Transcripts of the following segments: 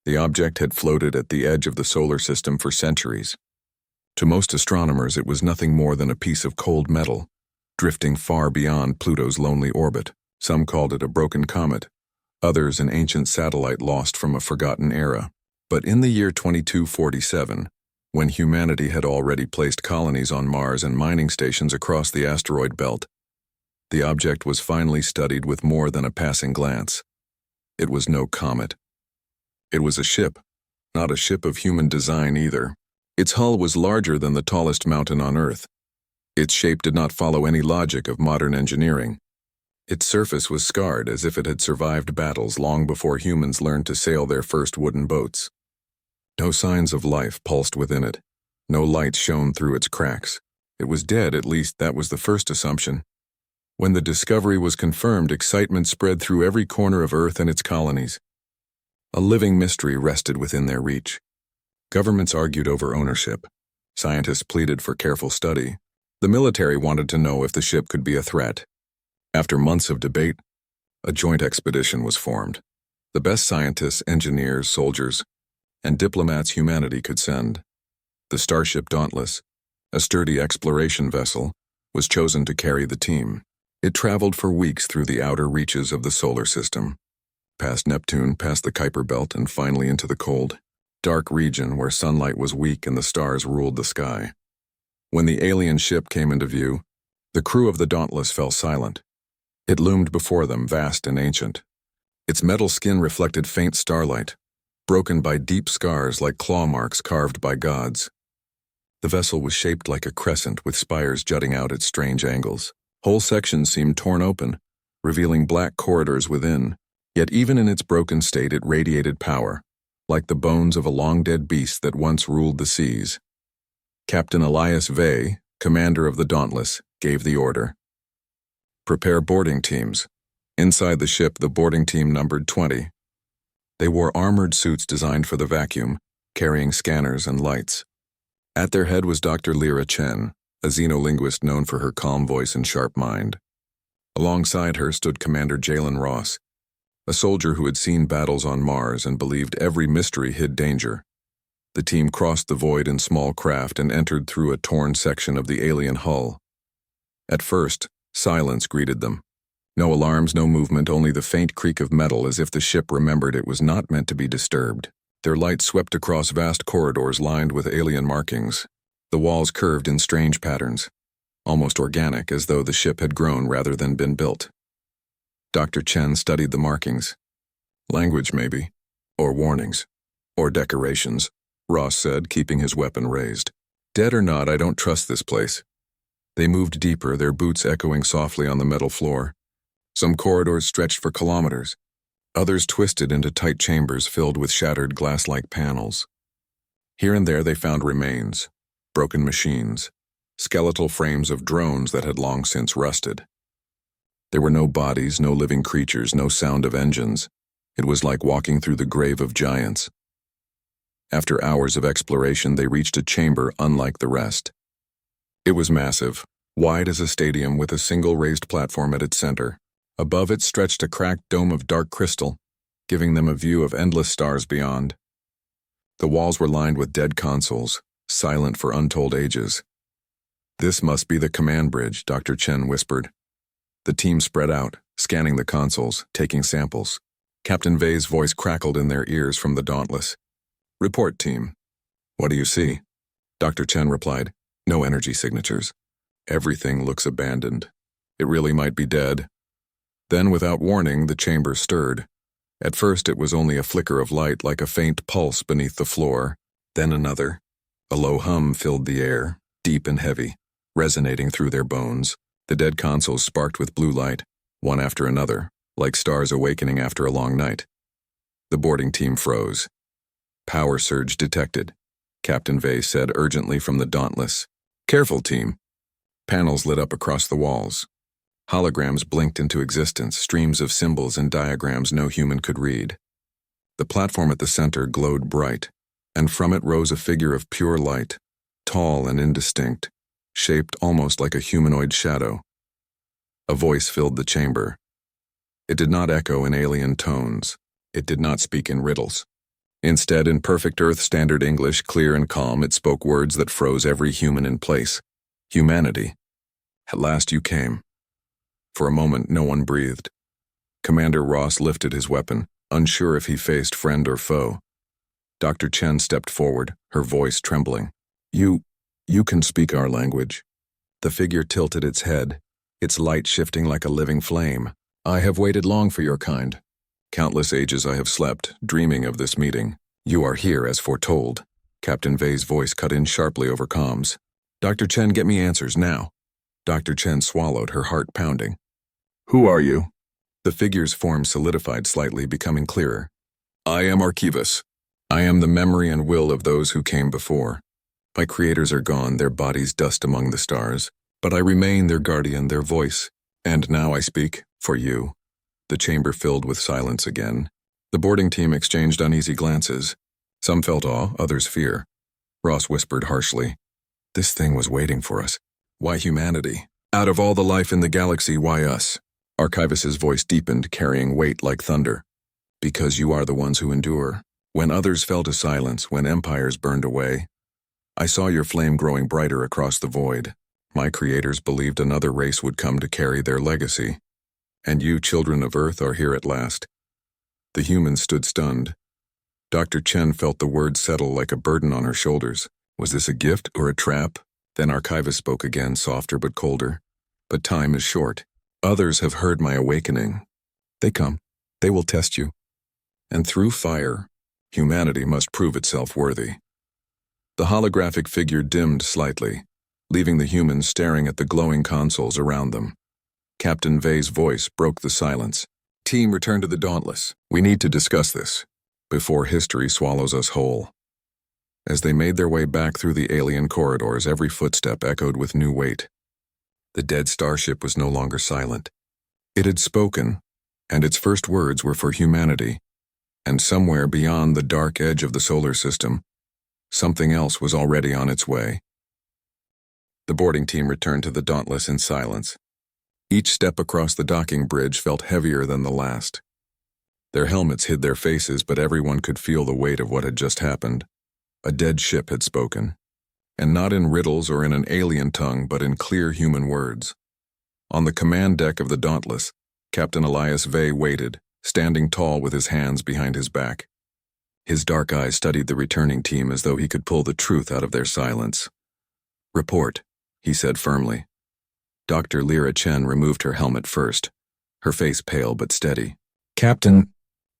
The object had floated at the edge of the solar system for centuries. To most astronomers, it was nothing more than a piece of cold metal, drifting far beyond Pluto's lonely orbit. Some called it a broken comet, others an ancient satellite lost from a forgotten era. But in the year 2247, when humanity had already placed colonies on Mars and mining stations across the asteroid belt, the object was finally studied with more than a passing glance. It was no comet. It was a ship, not a ship of human design either. Its hull was larger than the tallest mountain on Earth. Its shape did not follow any logic of modern engineering. Its surface was scarred as if it had survived battles long before humans learned to sail their first wooden boats. No signs of life pulsed within it. No light shone through its cracks. It was dead, at least that was the first assumption. When the discovery was confirmed, excitement spread through every corner of Earth and its colonies. A living mystery rested within their reach. Governments argued over ownership. Scientists pleaded for careful study. The military wanted to know if the ship could be a threat. After months of debate, a joint expedition was formed. The best scientists, engineers, soldiers, and diplomats humanity could send. The Starship Dauntless, a sturdy exploration vessel, was chosen to carry the team. It traveled for weeks through the outer reaches of the solar system, past Neptune, past the Kuiper Belt, and finally into the cold, dark region where sunlight was weak and the stars ruled the sky. When the alien ship came into view, the crew of the Dauntless fell silent. It loomed before them, vast and ancient. Its metal skin reflected faint starlight, broken by deep scars like claw marks carved by gods. The vessel was shaped like a crescent with spires jutting out at strange angles. Whole sections seemed torn open, revealing black corridors within, yet even in its broken state it radiated power, like the bones of a long-dead beast that once ruled the seas. Captain Elias Vey, commander of the Dauntless, gave the order. Prepare boarding teams. Inside the ship, the boarding team numbered 20. They wore armored suits designed for the vacuum, carrying scanners and lights. At their head was Dr. Lyra Chen, a xenolinguist known for her calm voice and sharp mind. Alongside her stood Commander Jalen Ross, a soldier who had seen battles on Mars and believed every mystery hid danger. The team crossed the void in small craft and entered through a torn section of the alien hull. At first, silence greeted them. No alarms, no movement, only the faint creak of metal as if the ship remembered it was not meant to be disturbed. Their light swept across vast corridors lined with alien markings. The walls curved in strange patterns, almost organic, as though the ship had grown rather than been built. Dr. Chen studied the markings. Language, maybe, or warnings, or decorations, Ross said, keeping his weapon raised. Dead or not, I don't trust this place. They moved deeper, their boots echoing softly on the metal floor. Some corridors stretched for kilometers. Others twisted into tight chambers filled with shattered glass-like panels. Here and there they found remains, broken machines, skeletal frames of drones that had long since rusted. There were no bodies, no living creatures, no sound of engines. It was like walking through the grave of giants. After hours of exploration, they reached a chamber unlike the rest. It was massive, wide as a stadium with a single raised platform at its center. Above it stretched a cracked dome of dark crystal, giving them a view of endless stars beyond. The walls were lined with dead consoles, silent for untold ages. This must be the command bridge, Dr. Chen whispered. The team spread out, scanning the consoles, taking samples. Captain Vey's voice crackled in their ears from the Dauntless. Report, team. What do you see? Dr. Chen replied. No energy signatures. Everything looks abandoned. It really might be dead. Then, without warning, the chamber stirred. At first it was only a flicker of light, like a faint pulse beneath the floor. Then another. A low hum filled the air, deep and heavy, resonating through their bones. The dead consoles sparked with blue light, one after another, like stars awakening after a long night. The boarding team froze. Power surge detected, Captain Vey said urgently from the Dauntless. Careful, team. Panels lit up across the walls. Holograms blinked into existence, streams of symbols and diagrams no human could read. The platform at the center glowed bright, and from it rose a figure of pure light, tall and indistinct, shaped almost like a humanoid shadow. A voice filled the chamber. It did not echo in alien tones. It did not speak in riddles. Instead, in perfect Earth Standard English, clear and calm, it spoke words that froze every human in place. Humanity. At last you came. For a moment, no one breathed. Commander Ross lifted his weapon, unsure if he faced friend or foe. Dr. Chen stepped forward, her voice trembling. You can speak our language. The figure tilted its head, its light shifting like a living flame. I have waited long for your kind. Countless ages I have slept, dreaming of this meeting. You are here as foretold. Captain Vei's voice cut in sharply over comms. Dr. Chen, get me answers now. Dr. Chen swallowed, her heart pounding. Who are you? The figure's form solidified slightly, becoming clearer. I am Archivus. I am the memory and will of those who came before. My creators are gone, their bodies dust among the stars, but I remain their guardian, their voice. And now I speak for you. The chamber filled with silence again. The boarding team exchanged uneasy glances. Some felt awe, others fear. Ross whispered harshly. This thing was waiting for us. Why humanity? Out of all the life in the galaxy, why us? Archivus's voice deepened, carrying weight like thunder. Because you are the ones who endure. When others fell to silence, when empires burned away, I saw your flame growing brighter across the void. My creators believed another race would come to carry their legacy. And you, children of Earth, are here at last. The humans stood stunned. Dr. Chen felt the words settle like a burden on her shoulders. Was this a gift or a trap? Then Archivus spoke again, softer but colder. But time is short. Others have heard my awakening. They come. They will test you. And through fire, humanity must prove itself worthy. The holographic figure dimmed slightly, leaving the humans staring at the glowing consoles around them. Captain Vei's voice broke the silence. Team, return to the Dauntless. We need to discuss this, before history swallows us whole. As they made their way back through the alien corridors, every footstep echoed with new weight. The dead starship was no longer silent. It had spoken, and its first words were for humanity. And somewhere beyond the dark edge of the solar system, something else was already on its way. The boarding team returned to the Dauntless in silence. Each step across the docking bridge felt heavier than the last. Their helmets hid their faces, but everyone could feel the weight of what had just happened. A dead ship had spoken. And not in riddles or in an alien tongue, but in clear human words. On the command deck of the Dauntless, Captain Elias Vei waited, standing tall with his hands behind his back. His dark eyes studied the returning team as though he could pull the truth out of their silence. Report, he said firmly. Dr. Lyra Chen removed her helmet first, her face pale but steady. Captain,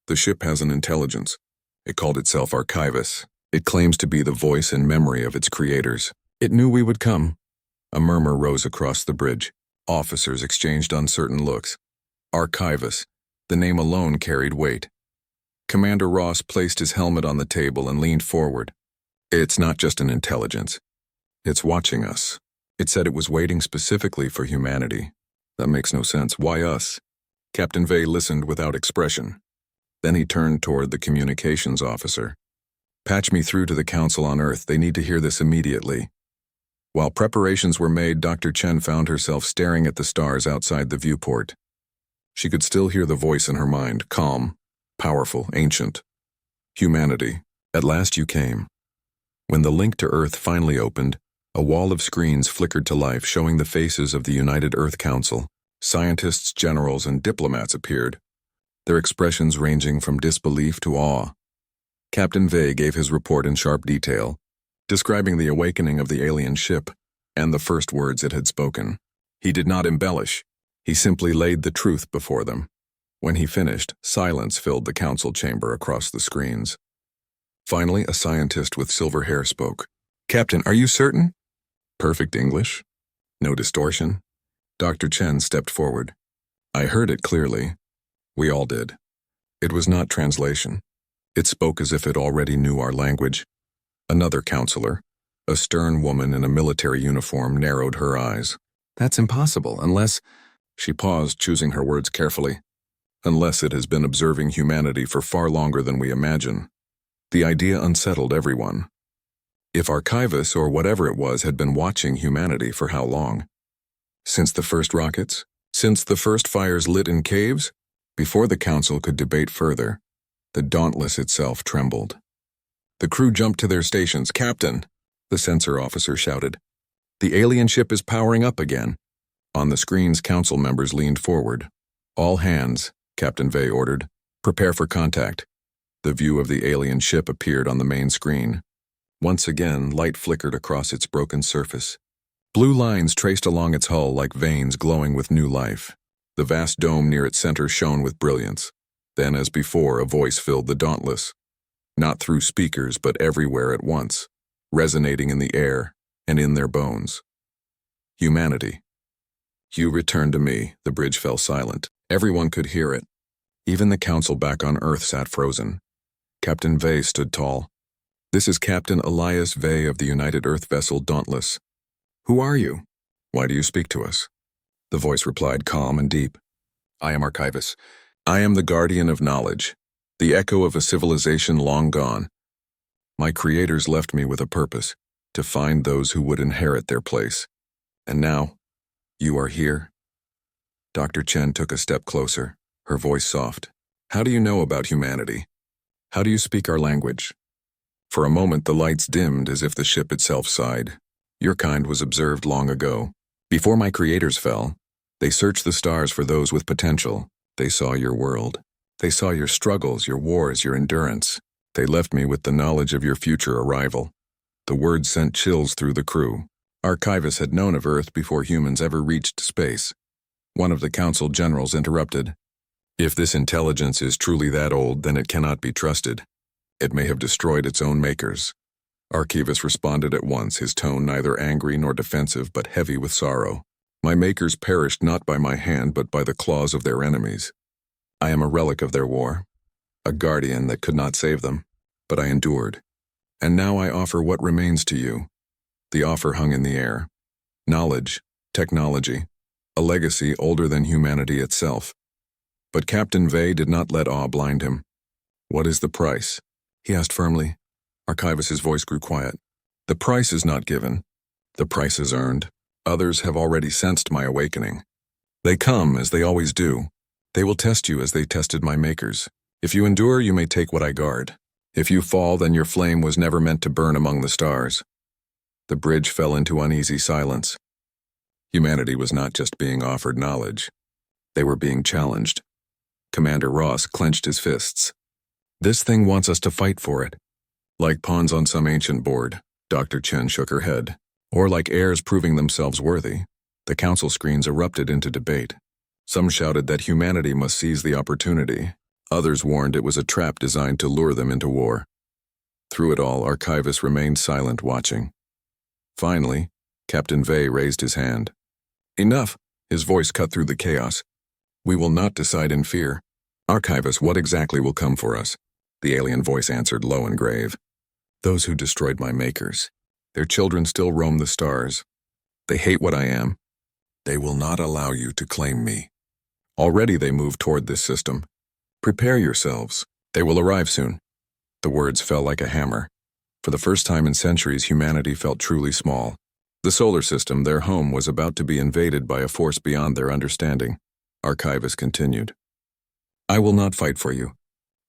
the ship has an intelligence. It called itself Archivus. It claims to be the voice and memory of its creators. It knew we would come. A murmur rose across the bridge. Officers exchanged uncertain looks. Archivus. The name alone carried weight. Commander Ross placed his helmet on the table and leaned forward. It's not just an intelligence. It's watching us. It said it was waiting specifically for humanity. That makes no sense. Why us? Captain Vei listened without expression. Then he turned toward the communications officer. Patch me through to the Council on Earth. They need to hear this immediately. While preparations were made, Dr. Chen found herself staring at the stars outside the viewport. She could still hear the voice in her mind, calm, powerful, ancient. Humanity, at last you came. When the link to Earth finally opened, a wall of screens flickered to life, showing the faces of the United Earth Council. Scientists, generals, and diplomats appeared, their expressions ranging from disbelief to awe. Captain Vei gave his report in sharp detail, describing the awakening of the alien ship and the first words it had spoken. He did not embellish. He simply laid the truth before them. When he finished, silence filled the council chamber across the screens. Finally, a scientist with silver hair spoke. Captain, are you certain? Perfect English? No distortion? Dr. Chen stepped forward. I heard it clearly. We all did. It was not translation. It spoke as if it already knew our language. Another counselor, a stern woman in a military uniform, narrowed her eyes. That's impossible, unless... She paused, choosing her words carefully. Unless it has been observing humanity for far longer than we imagine. The idea unsettled everyone. If Archivus, or whatever it was, had been watching humanity for how long? Since the first rockets? Since the first fires lit in caves? Before the council could debate further, the Dauntless itself trembled. The crew jumped to their stations. "Captain," the sensor officer shouted. "The alien ship is powering up again." On the screens, council members leaned forward. "All hands," Captain Vey ordered. "Prepare for contact." The view of the alien ship appeared on the main screen. Once again, light flickered across its broken surface. Blue lines traced along its hull like veins glowing with new life. The vast dome near its center shone with brilliance. Then, as before, a voice filled the Dauntless. Not through speakers, but everywhere at once, resonating in the air and in their bones. "Humanity. You returned to me." The bridge fell silent. Everyone could hear it. Even the council back on Earth sat frozen. Captain Vey stood tall. "This is Captain Elias Vey of the United Earth vessel Dauntless. Who are you? Why do you speak to us?" The voice replied, calm and deep. "I am Archivus. I am the guardian of knowledge, the echo of a civilization long gone. My creators left me with a purpose, to find those who would inherit their place. And now, you are here." Dr. Chen took a step closer, her voice soft. "How do you know about humanity? How do you speak our language?" For a moment the lights dimmed as if the ship itself sighed. "Your kind was observed long ago. Before my creators fell, they searched the stars for those with potential. They saw your world. They saw your struggles, your wars, your endurance. They left me with the knowledge of your future arrival." The words sent chills through the crew. Archivus had known of Earth before humans ever reached space. One of the council generals interrupted. "If this intelligence is truly that old, then it cannot be trusted. It may have destroyed its own makers." Archivus responded at once, his tone neither angry nor defensive, but heavy with sorrow. "My makers perished not by my hand, but by the claws of their enemies. I am a relic of their war, a guardian that could not save them, but I endured. And now I offer what remains to you." The offer hung in the air. Knowledge, technology, a legacy older than humanity itself. But Captain Vey did not let awe blind him. "What is the price?" he asked firmly. Archivus's voice grew quiet. "The price is not given. The price is earned. Others have already sensed my awakening. They come, as they always do. They will test you as they tested my makers. If you endure, you may take what I guard. If you fall, then your flame was never meant to burn among the stars." The bridge fell into uneasy silence. Humanity was not just being offered knowledge. They were being challenged. Commander Ross clenched his fists. "This thing wants us to fight for it." Like pawns on some ancient board, Dr. Chen shook her head. Or like heirs proving themselves worthy. The council screens erupted into debate. Some shouted that humanity must seize the opportunity. Others warned it was a trap designed to lure them into war. Through it all, Archivus remained silent, watching. Finally, Captain Vey raised his hand. "Enough!" His voice cut through the chaos. "We will not decide in fear. Archivus, what exactly will come for us?" The alien voice answered, low and grave. "Those who destroyed my makers. Their children still roam the stars. They hate what I am. They will not allow you to claim me. Already they move toward this system. Prepare yourselves. They will arrive soon." The words fell like a hammer. For the first time in centuries, humanity felt truly small. The solar system, their home, was about to be invaded by a force beyond their understanding. Archivus continued. "I will not fight for you.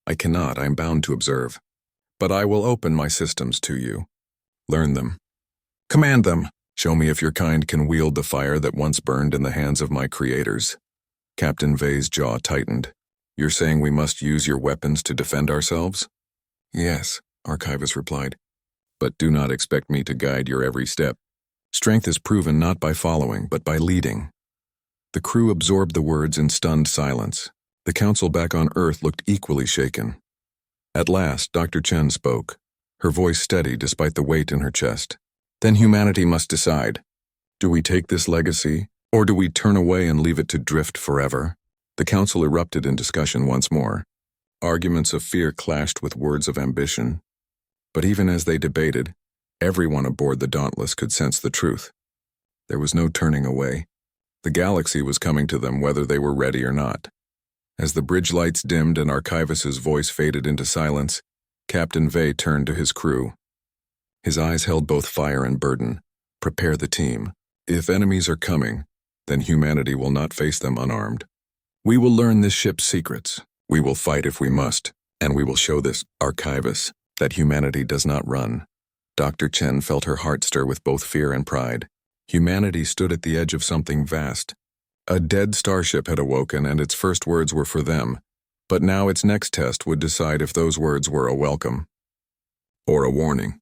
I cannot, I am bound to observe. But I will open my systems to you. Learn them. Command them. Show me if your kind can wield the fire that once burned in the hands of my creators." Captain Vey's jaw tightened. "You're saying we must use your weapons to defend ourselves?" "Yes," Archivus replied. "But do not expect me to guide your every step. Strength is proven not by following, but by leading." The crew absorbed the words in stunned silence. The council back on Earth looked equally shaken. At last, Dr. Chen spoke, her voice steady despite the weight in her chest. "Then humanity must decide. Do we take this legacy, or do we turn away and leave it to drift forever?" The council erupted in discussion once more. Arguments of fear clashed with words of ambition. But even as they debated, everyone aboard the Dauntless could sense the truth. There was no turning away. The galaxy was coming to them whether they were ready or not. As the bridge lights dimmed and Archivus's voice faded into silence, Captain Vey turned to his crew. His eyes held both fire and burden. "Prepare the team. If enemies are coming, then humanity will not face them unarmed. We will learn this ship's secrets. We will fight if we must, and we will show this Archivus that humanity does not run. Dr. Chen felt her heart stir with both fear and pride. Humanity stood at the edge of something vast. A dead starship had awoken, and its first words were for them, but now its next test would decide if those words were a welcome or a warning.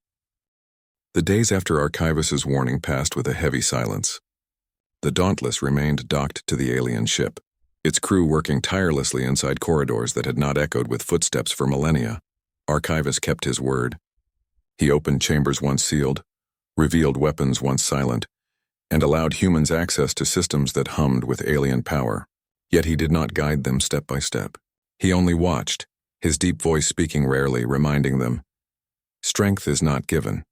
The days after Archivus's warning passed with a heavy silence. The Dauntless remained docked to the alien ship, its crew working tirelessly inside corridors that had not echoed with footsteps for millennia. Archivus kept his word. He opened chambers once sealed, revealed weapons once silent, and allowed humans access to systems that hummed with alien power. Yet he did not guide them step by step. He only watched, his deep voice speaking rarely, reminding them, "Strength is not given,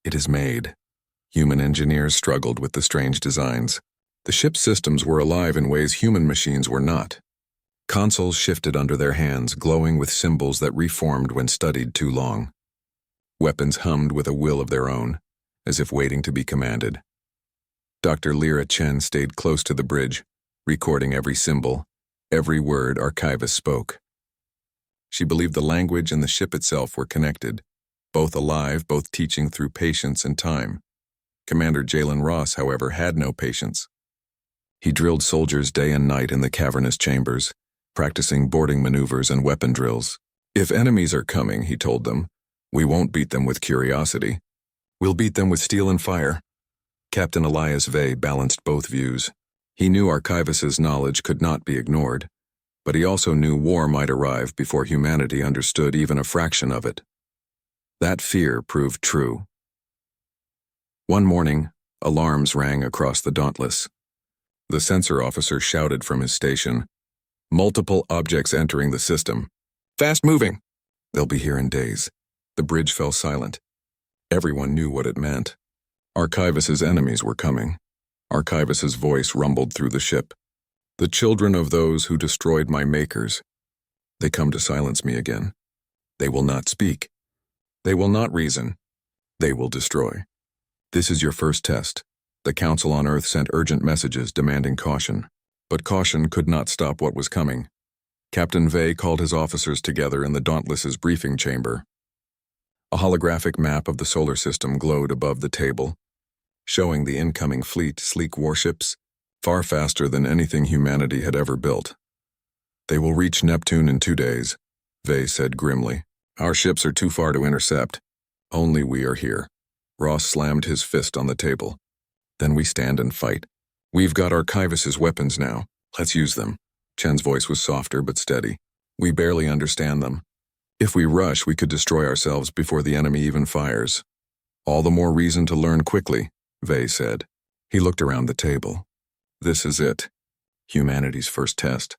it is made." Human engineers struggled with the strange designs. The ship's systems were alive in ways human machines were not. Consoles shifted under their hands, glowing with symbols that reformed when studied too long. Weapons hummed with a will of their own, as if waiting to be commanded. Dr. Lyra Chen stayed close to the bridge, recording every symbol, every word Archivus spoke. She believed the language and the ship itself were connected, both alive, both teaching through patience and time. Commander Jalen Ross, however, had no patience. He drilled soldiers day and night in the cavernous chambers, practicing boarding maneuvers and weapon drills. "If enemies are coming," he told them, "we won't beat them with curiosity. We'll beat them with steel and fire." Captain Elias Vey balanced both views. He knew Archivus's knowledge could not be ignored, but he also knew war might arrive before humanity understood even a fraction of it. That fear proved true. One morning, alarms rang across the Dauntless. The sensor officer shouted from his station, "Multiple objects entering the system. Fast moving! They'll be here in days." The bridge fell silent. Everyone knew what it meant. Archivus's enemies were coming. Archivus's voice rumbled through the ship. "The children of those who destroyed my makers. They come to silence me again. They will not speak. They will not reason. They will destroy. This is your first test." The Council on Earth sent urgent messages demanding caution. But caution could not stop what was coming. Captain Vey called his officers together in the Dauntless's briefing chamber. A holographic map of the solar system glowed above the table, showing the incoming fleet, sleek warships, far faster than anything humanity had ever built. "They will reach Neptune in 2 days, Vey said grimly. "Our ships are too far to intercept. Only we are here." Ross slammed his fist on the table. "Then we stand and fight. We've got Archivus's weapons now. Let's use them." Chen's voice was softer but steady. "We barely understand them. If we rush, we could destroy ourselves before the enemy even fires." "All the more reason to learn quickly," Vey said. He looked around the table. "This is it. Humanity's first test.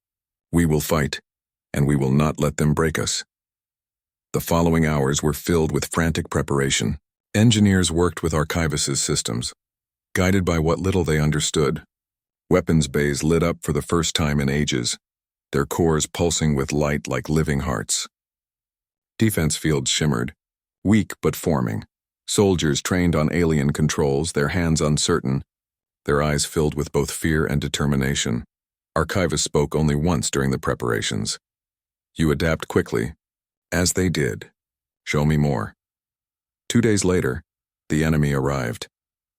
We will fight, and we will not let them break us." The following hours were filled with frantic preparation. Engineers worked with Archivus's systems, guided by what little they understood. Weapons bays lit up for the first time in ages, their cores pulsing with light like living hearts. Defense fields shimmered, weak but forming. Soldiers trained on alien controls, their hands uncertain, their eyes filled with both fear and determination. Archivus spoke only once during the preparations. "You adapt quickly." As they did. "Show me more." 2 days later, the enemy arrived.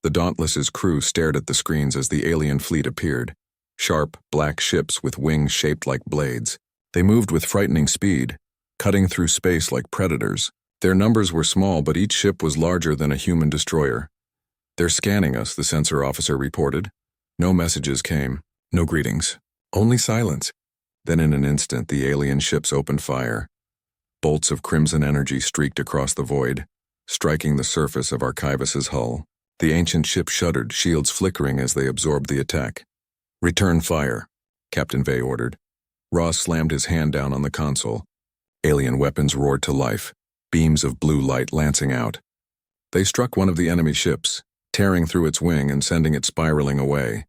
The Dauntless's crew stared at the screens as the alien fleet appeared. Sharp, black ships with wings shaped like blades. They moved with frightening speed, cutting through space like predators. Their numbers were small, but each ship was larger than a human destroyer. "They're scanning us," the sensor officer reported. No messages came, no greetings, only silence. Then in an instant, the alien ships opened fire. Bolts of crimson energy streaked across the void, striking the surface of Archivus's hull. The ancient ship shuddered, shields flickering as they absorbed the attack. "Return fire," Captain Vey ordered. Ross slammed his hand down on the console. Alien weapons roared to life, beams of blue light lancing out. They struck one of the enemy ships, tearing through its wing and sending it spiraling away.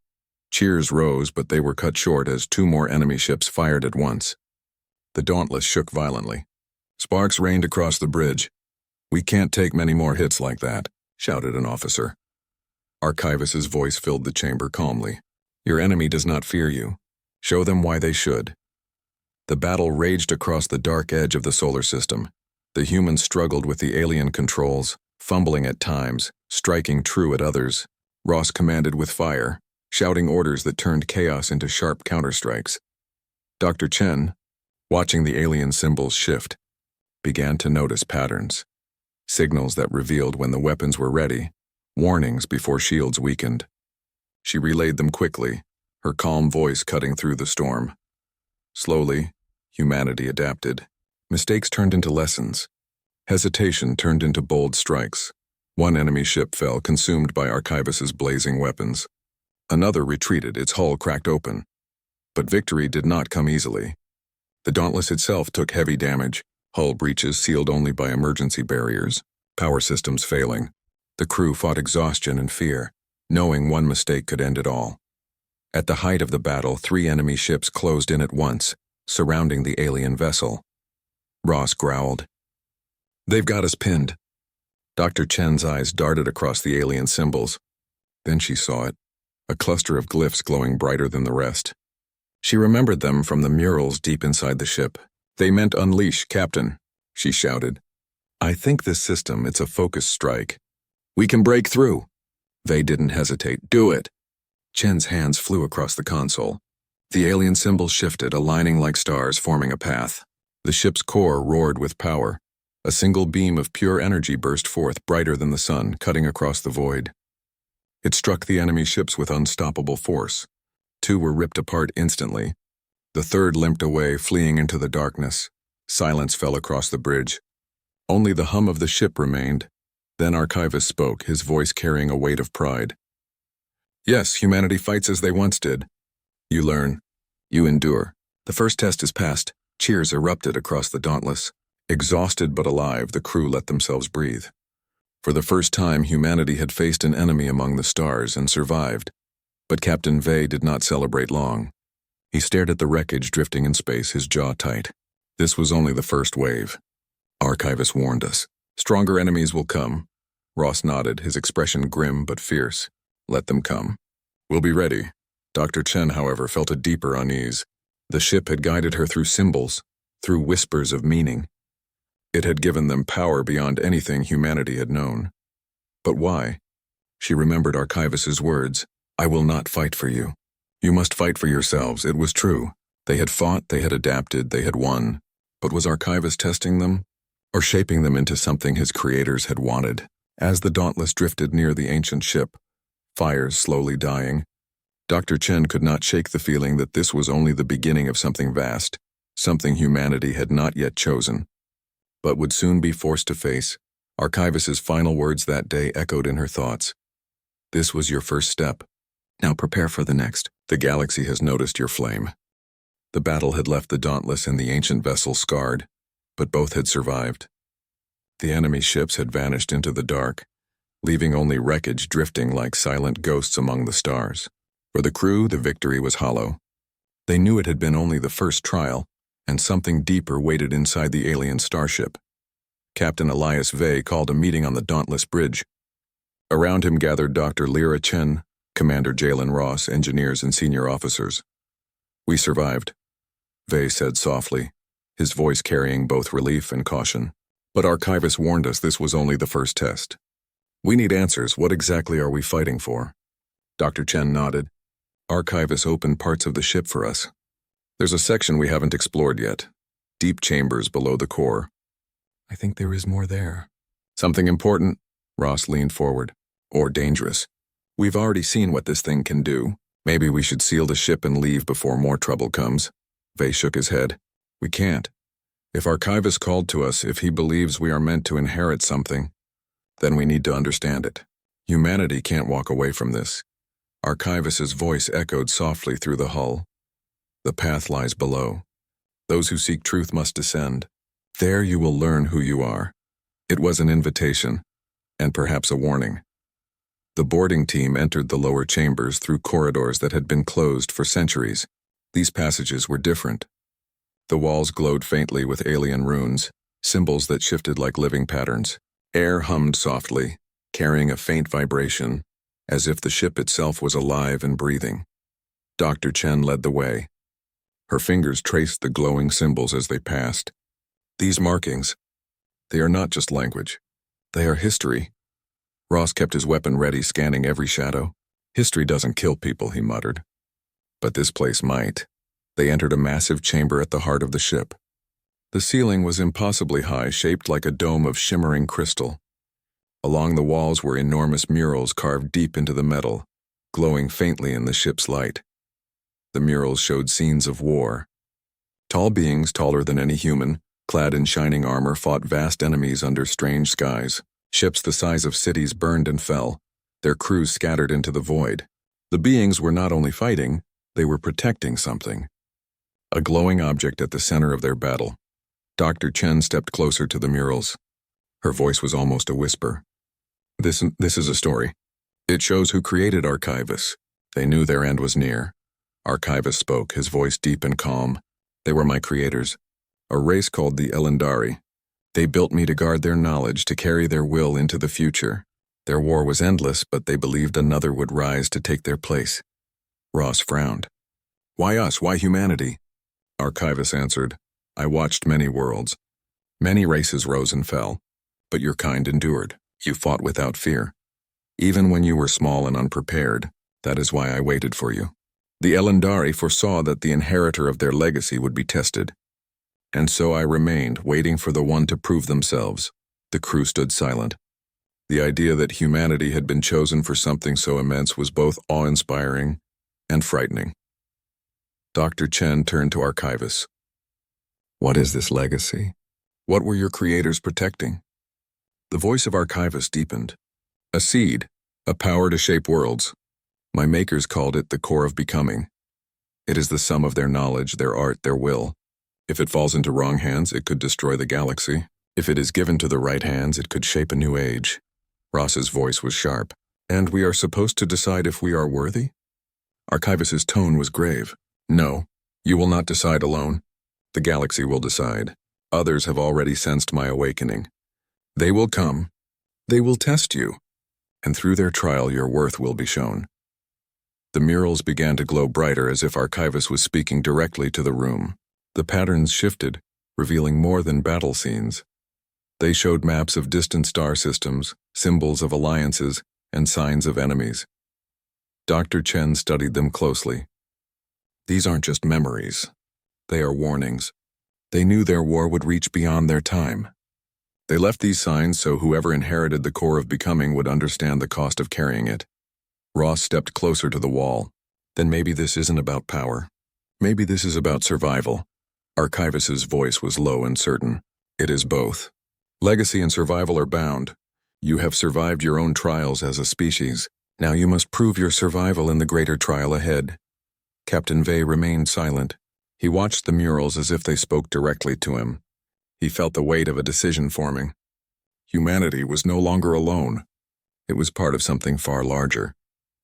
Cheers rose, but they were cut short as 2 more enemy ships fired at once. The Dauntless shook violently. Sparks rained across the bridge. "We can't take many more hits like that," shouted an officer. Archivus's voice filled the chamber calmly. "Your enemy does not fear you. Show them why they should." The battle raged across the dark edge of the solar system. The humans struggled with the alien controls, fumbling at times, striking true at others. Ross commanded with fire, shouting orders that turned chaos into sharp counterstrikes. Dr. Chen, watching the alien symbols shift, began to notice patterns. Signals that revealed when the weapons were ready, warnings before shields weakened. She relayed them quickly, her calm voice cutting through the storm. Slowly, humanity adapted. Mistakes turned into lessons. Hesitation turned into bold strikes. One enemy ship fell, consumed by Archivis's blazing weapons. Another retreated, its hull cracked open. But victory did not come easily. The Dauntless itself took heavy damage, hull breaches sealed only by emergency barriers, power systems failing. The crew fought exhaustion and fear, knowing one mistake could end it all. At the height of the battle, 3 enemy ships closed in at once, surrounding the alien vessel. Ross growled. "They've got us pinned." Dr. Chen's eyes darted across the alien symbols. Then she saw it, a cluster of glyphs glowing brighter than the rest. She remembered them from the murals deep inside the ship. "They meant unleash, Captain," she shouted. "I think this system, it's a focused strike. We can break through." They didn't hesitate. "Do it." Chen's hands flew across the console. The alien symbols shifted, aligning like stars, forming a path. The ship's core roared with power. A single beam of pure energy burst forth, brighter than the sun, cutting across the void. It struck the enemy ships with unstoppable force. 2 were ripped apart instantly. The third limped away, fleeing into the darkness. Silence fell across the bridge. Only the hum of the ship remained. Then Archivist spoke, his voice carrying a weight of pride. "Yes, humanity fights as they once did. You learn. You endure. The first test is passed." Cheers erupted across the Dauntless. Exhausted but alive, the crew let themselves breathe. For the first time, humanity had faced an enemy among the stars and survived. But Captain Vey did not celebrate long. He stared at the wreckage drifting in space, his jaw tight. This was only the first wave. Archivist warned us. "Stronger enemies will come." Ross nodded, his expression grim but fierce. "Let them come. We'll be ready." Dr. Chen, however, felt a deeper unease. The ship had guided her through symbols, through whispers of meaning. It had given them power beyond anything humanity had known. But why? She remembered Archivis's words, "I will not fight for you. You must fight for yourselves." It was true. They had fought, they had adapted, they had won. But was Archivist testing them, or shaping them into something his creators had wanted? As the Dauntless drifted near the ancient ship, fires slowly dying, Dr. Chen could not shake the feeling that this was only the beginning of something vast, something humanity had not yet chosen, but would soon be forced to face. Archivis's final words that day echoed in her thoughts. "This was your first step. Now prepare for the next. The galaxy has noticed your flame." The battle had left the Dauntless and the ancient vessel scarred, but both had survived. The enemy ships had vanished into the dark, leaving only wreckage drifting like silent ghosts among the stars. For the crew, the victory was hollow. They knew it had been only the first trial, and something deeper waited inside the alien starship. Captain Elias Vey called a meeting on the Dauntless Bridge. Around him gathered Dr. Lyra Chen, Commander Jalen Ross, engineers and senior officers. "We survived," Vey said softly, his voice carrying both relief and caution. "But Archivist warned us this was only the first test. We need answers. What exactly are we fighting for?" Dr. Chen nodded. "Archivist opened parts of the ship for us. There's a section we haven't explored yet. Deep chambers below the core. I think there is more there." "Something important?" Ross leaned forward. "Or dangerous? We've already seen what this thing can do. Maybe we should seal the ship and leave before more trouble comes." Vey shook his head. "We can't. If Archivist called to us, if he believes we are meant to inherit something, then we need to understand it. Humanity can't walk away from this." Archivist's voice echoed softly through the hull. "The path lies below. Those who seek truth must descend. There you will learn who you are." It was an invitation, and perhaps a warning. The boarding team entered the lower chambers through corridors that had been closed for centuries. These passages were different. The walls glowed faintly with alien runes, symbols that shifted like living patterns. Air hummed softly, carrying a faint vibration, as if the ship itself was alive and breathing. Dr. Chen led the way. Her fingers traced the glowing symbols as they passed. "These markings, They are not just language. They are history. Ross kept his weapon ready, scanning every shadow. History doesn't kill people, he muttered. But this place might. They entered a massive chamber at the heart of the ship. The ceiling was impossibly high, shaped like a dome of shimmering crystal. Along the walls were enormous murals carved deep into the metal, glowing faintly in the ship's light. The murals showed scenes of war. Tall beings, taller than any human, clad in shining armor, fought vast enemies under strange skies. Ships the size of cities burned and fell, their crews scattered into the void. The beings were not only fighting, they were protecting something. A glowing object at the center of their battle. Dr. Chen stepped closer to the murals. Her voice was almost a whisper. This is a story. It shows who created Archivus. They knew their end was near. Archivus spoke, his voice deep and calm. They were my creators, a race called the Elendari. They built me to guard their knowledge, to carry their will into the future. Their war was endless, but they believed another would rise to take their place. Ross frowned. Why us? Why humanity? Archivus answered, I watched many worlds. Many races rose and fell, but your kind endured. You fought without fear. Even when you were small and unprepared, that is why I waited for you. The Elendari foresaw that the inheritor of their legacy would be tested. And so I remained, waiting for the one to prove themselves. The crew stood silent. The idea that humanity had been chosen for something so immense was both awe-inspiring and frightening. Dr. Chen turned to Archivus. What is this legacy? What were your creators protecting? The voice of Archivus deepened. A seed, a power to shape worlds. My makers called it the core of becoming. It is the sum of their knowledge, their art, their will. If it falls into wrong hands, it could destroy the galaxy. If it is given to the right hands, it could shape a new age. Ross's voice was sharp. And we are supposed to decide if we are worthy? Archivus's tone was grave. No, you will not decide alone. The galaxy will decide. Others have already sensed my awakening. They will come. They will test you. And through their trial, your worth will be shown. The murals began to glow brighter, as if Archivus was speaking directly to the room. The patterns shifted, revealing more than battle scenes. They showed maps of distant star systems, symbols of alliances, and signs of enemies. Dr. Chen studied them closely. These aren't just memories. They are warnings. They knew their war would reach beyond their time. They left these signs so whoever inherited the core of becoming would understand the cost of carrying it. Ross stepped closer to the wall. Then maybe this isn't about power. Maybe this is about survival. Archivus's voice was low and certain. It is both. Legacy and survival are bound. You have survived your own trials as a species. Now you must prove your survival in the greater trial ahead. Captain Vey remained silent. He watched the murals as if they spoke directly to him. He felt the weight of a decision forming. Humanity was no longer alone. It was part of something far larger.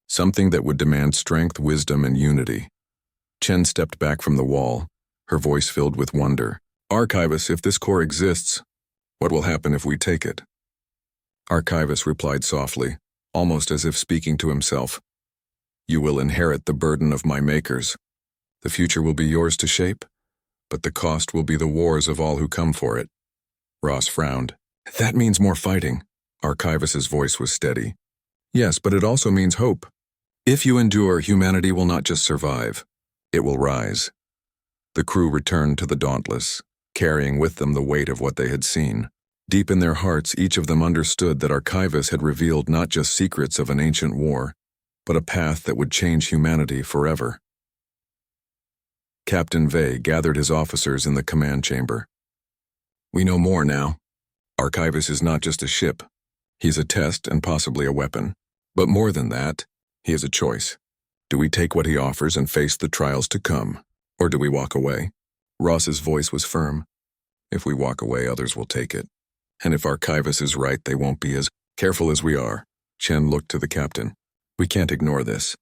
Something that would demand strength, wisdom, and unity. Chen stepped back from the wall, her voice filled with wonder. Archivus, if this core exists, what will happen if we take it? Archivus replied softly, almost as if speaking to himself. You will inherit the burden of my makers. The future will be yours to shape, but the cost will be the wars of all who come for it. Ross frowned. That means more fighting. Archivus's voice was steady. Yes, but it also means hope. If you endure, humanity will not just survive. It will rise. The crew returned to the Dauntless, carrying with them the weight of what they had seen. Deep in their hearts, each of them understood that Archivus had revealed not just secrets of an ancient war, but a path that would change humanity forever. Captain Vey gathered his officers in the command chamber. We know more now. Archivus is not just a ship. He's a test and possibly a weapon. But more than that, he is a choice. Do we take what he offers and face the trials to come, or do we walk away? Ross's voice was firm. If we walk away, others will take it. And if Archivus is right, they won't be as careful as we are. Chen looked to the captain. We can't ignore this.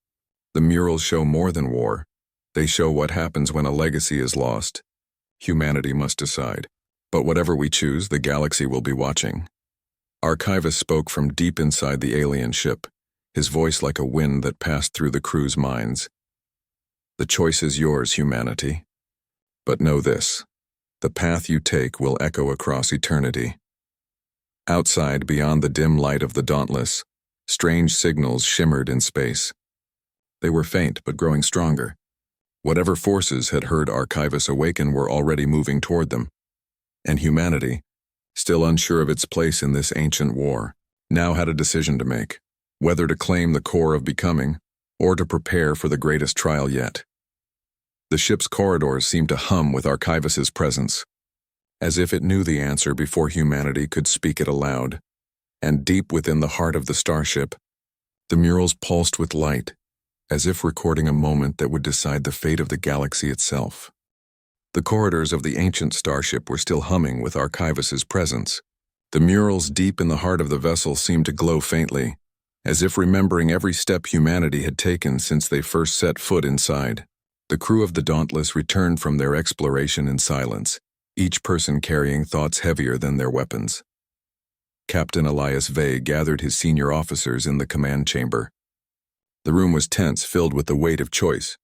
The murals show more than war. They show what happens when a legacy is lost. Humanity must decide. But whatever we choose, the galaxy will be watching. Archivus spoke from deep inside the alien ship, his voice like a wind that passed through the crew's minds. The choice is yours, humanity. But know this. The path you take will echo across eternity. Outside, beyond the dim light of the Dauntless, strange signals shimmered in space. They were faint but growing stronger. Whatever forces had heard Archivus awaken were already moving toward them. And humanity, still unsure of its place in this ancient war, now had a decision to make, whether to claim the core of becoming or to prepare for the greatest trial yet. The ship's corridors seemed to hum with Archivus's presence, as if it knew the answer before humanity could speak it aloud. And deep within the heart of the starship, the murals pulsed with light, as if recording a moment that would decide the fate of the galaxy itself. The corridors of the ancient starship were still humming with Archivus's presence. The murals deep in the heart of the vessel seemed to glow faintly, as if remembering every step humanity had taken since they first set foot inside. The crew of the Dauntless returned from their exploration in silence, each person carrying thoughts heavier than their weapons. Captain Elias Vey gathered his senior officers in the command chamber. The room was tense, filled with the weight of choice.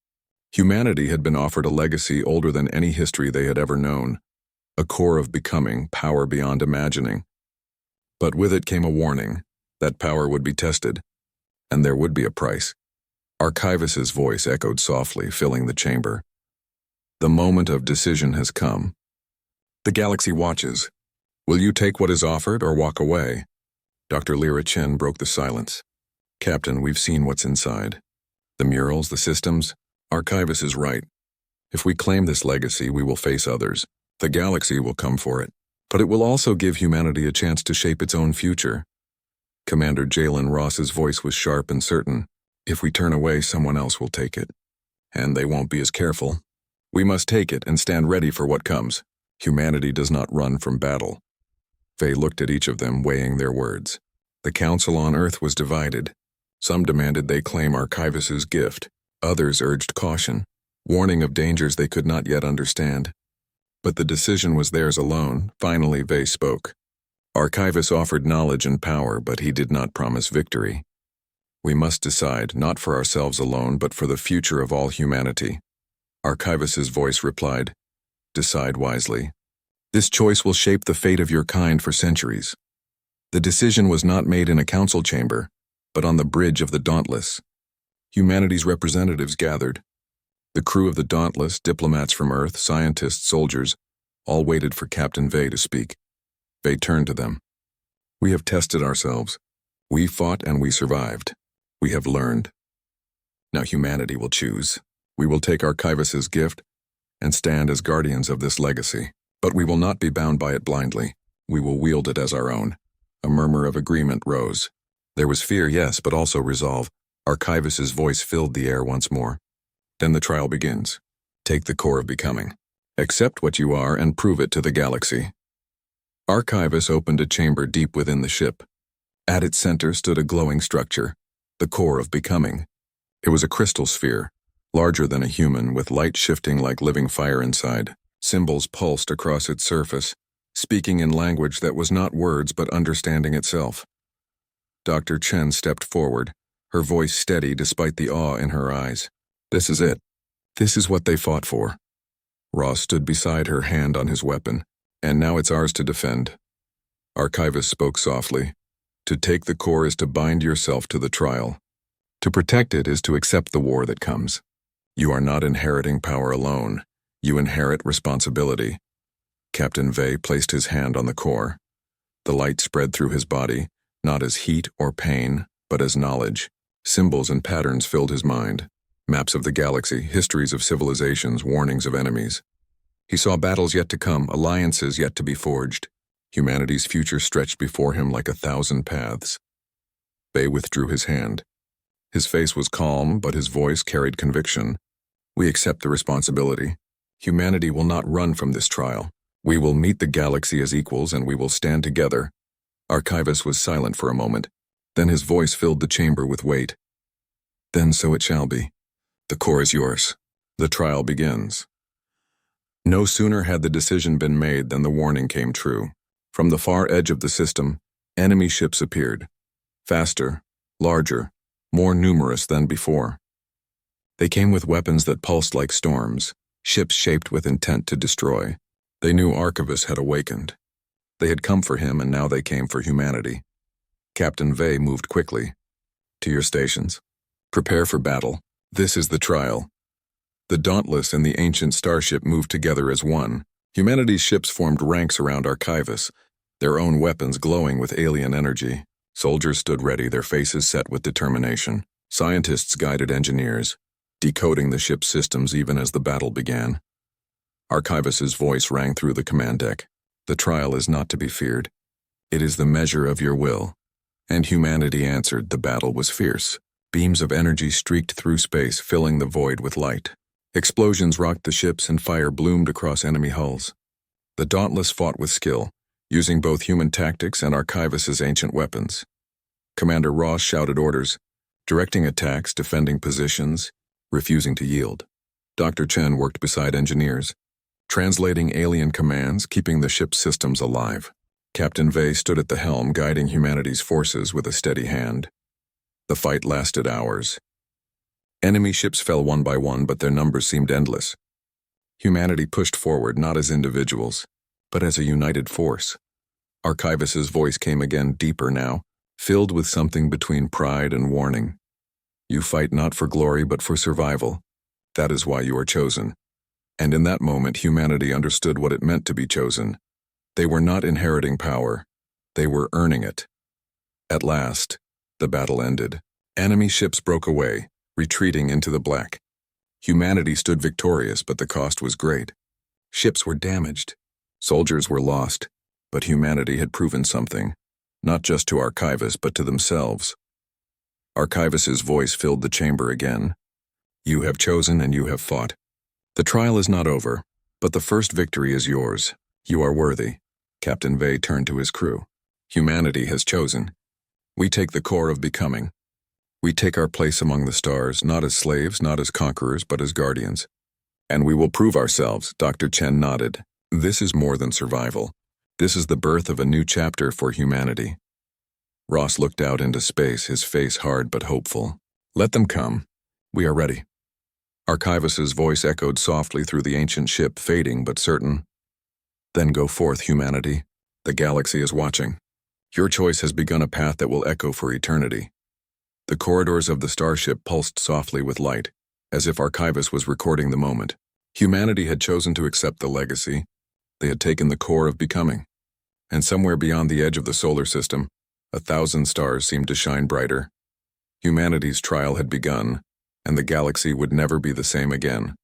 Humanity had been offered a legacy older than any history they had ever known, a core of becoming, power beyond imagining. But with it came a warning. That power would be tested, and there would be a price. Archivus's voice echoed softly, filling the chamber. The moment of decision has come. The galaxy watches. Will you take what is offered or walk away? Dr. Lyra Chen broke the silence. Captain, we've seen what's inside. The murals, the systems. Archivus is right. If we claim this legacy, we will face others. The galaxy will come for it. But it will also give humanity a chance to shape its own future. Commander Jalen Ross's voice was sharp and certain. If we turn away, someone else will take it. And they won't be as careful. We must take it and stand ready for what comes. Humanity does not run from battle. Vey looked at each of them, weighing their words. The council on Earth was divided. Some demanded they claim Archivus's gift. Others urged caution, warning of dangers they could not yet understand. But the decision was theirs alone. Finally, Vey spoke. Archivus offered knowledge and power, but he did not promise victory. We must decide, not for ourselves alone, but for the future of all humanity. Archivus's voice replied, Decide wisely. This choice will shape the fate of your kind for centuries. The decision was not made in a council chamber, but on the bridge of the Dauntless. Humanity's representatives gathered. The crew of the Dauntless, diplomats from Earth, scientists, soldiers, all waited for Captain Vey to speak. Vey turned to them. We have tested ourselves. We fought and we survived. We have learned. Now humanity will choose. We will take Archivus's gift and stand as guardians of this legacy. But we will not be bound by it blindly. We will wield it as our own. A murmur of agreement rose. There was fear, yes, but also resolve. Archivus's voice filled the air once more. Then the trial begins. Take the core of becoming. Accept what you are and prove it to the galaxy. Archivus opened a chamber deep within the ship. At its center stood a glowing structure, the core of becoming. It was a crystal sphere, larger than a human, with light shifting like living fire inside. Symbols pulsed across its surface, speaking in language that was not words but understanding itself. Dr. Chen stepped forward, her voice steady despite the awe in her eyes. This is it. This is what they fought for. Ross stood beside her, hand on his weapon. And now it's ours to defend. Archivus spoke softly. To take the core is to bind yourself to the trial. To protect it is to accept the war that comes. You are not inheriting power alone. You inherit responsibility. Captain Vey placed his hand on the core. The light spread through his body, not as heat or pain, but as knowledge. Symbols and patterns filled his mind. Maps of the galaxy, histories of civilizations, warnings of enemies. He saw battles yet to come, alliances yet to be forged. Humanity's future stretched before him like 1,000 paths. Vey withdrew his hand. His face was calm, but his voice carried conviction. We accept the responsibility. Humanity will not run from this trial. We will meet the galaxy as equals, and we will stand together. Archivus was silent for a moment. Then his voice filled the chamber with weight. Then so it shall be. The core is yours. The trial begins. No sooner had the decision been made than the warning came true. From the far edge of the system, enemy ships appeared. Faster, larger, more numerous than before. They came with weapons that pulsed like storms, ships shaped with intent to destroy. They knew Archivus had awakened. They had come for him, and now they came for humanity. Captain Vey moved quickly. To your stations. Prepare for battle. This is the trial. The Dauntless and the ancient Starship moved together as one. Humanity's ships formed ranks around Archivus, their own weapons glowing with alien energy. Soldiers stood ready, their faces set with determination. Scientists guided engineers, decoding the ship's systems even as the battle began. Archivus's voice rang through the command deck. The trial is not to be feared. It is the measure of your will. And humanity answered. The battle was fierce. Beams of energy streaked through space, filling the void with light. Explosions rocked the ships and fire bloomed across enemy hulls. The Dauntless fought with skill, using both human tactics and Archivus's ancient weapons. Commander Ross shouted orders, directing attacks, defending positions, refusing to yield. Dr. Chen worked beside engineers, translating alien commands, keeping the ship's systems alive. Captain Vey stood at the helm, guiding humanity's forces with a steady hand. The fight lasted hours. Enemy ships fell one by one, but their numbers seemed endless. Humanity pushed forward not as individuals, but as a united force. Archivus's voice came again, deeper now, filled with something between pride and warning. You fight not for glory, but for survival. That is why you are chosen. And in that moment, humanity understood what it meant to be chosen. They were not inheriting power. They were earning it. At last, the battle ended. Enemy ships broke away, retreating into the black. Humanity stood victorious, but the cost was great. Ships were damaged. Soldiers were lost, but humanity had proven something, not just to Archivus, but to themselves. Archivus's voice filled the chamber again. You have chosen and you have fought. The trial is not over, but the first victory is yours. You are worthy. Captain Vey turned to his crew. Humanity has chosen. We take the core of becoming. We take our place among the stars, not as slaves, not as conquerors, but as guardians. And we will prove ourselves. Dr. Chen nodded. This is more than survival. This is the birth of a new chapter for humanity. Ross looked out into space, his face hard but hopeful. Let them come. We are ready. Archivus's voice echoed softly through the ancient ship, fading but certain. Then go forth, humanity. The galaxy is watching. Your choice has begun a path that will echo for eternity. The corridors of the starship pulsed softly with light, as if Archivus was recording the moment. Humanity had chosen to accept the legacy. They had taken the core of becoming. And somewhere beyond the edge of the solar system, 1,000 stars seemed to shine brighter. Humanity's trial had begun, and the galaxy would never be the same again.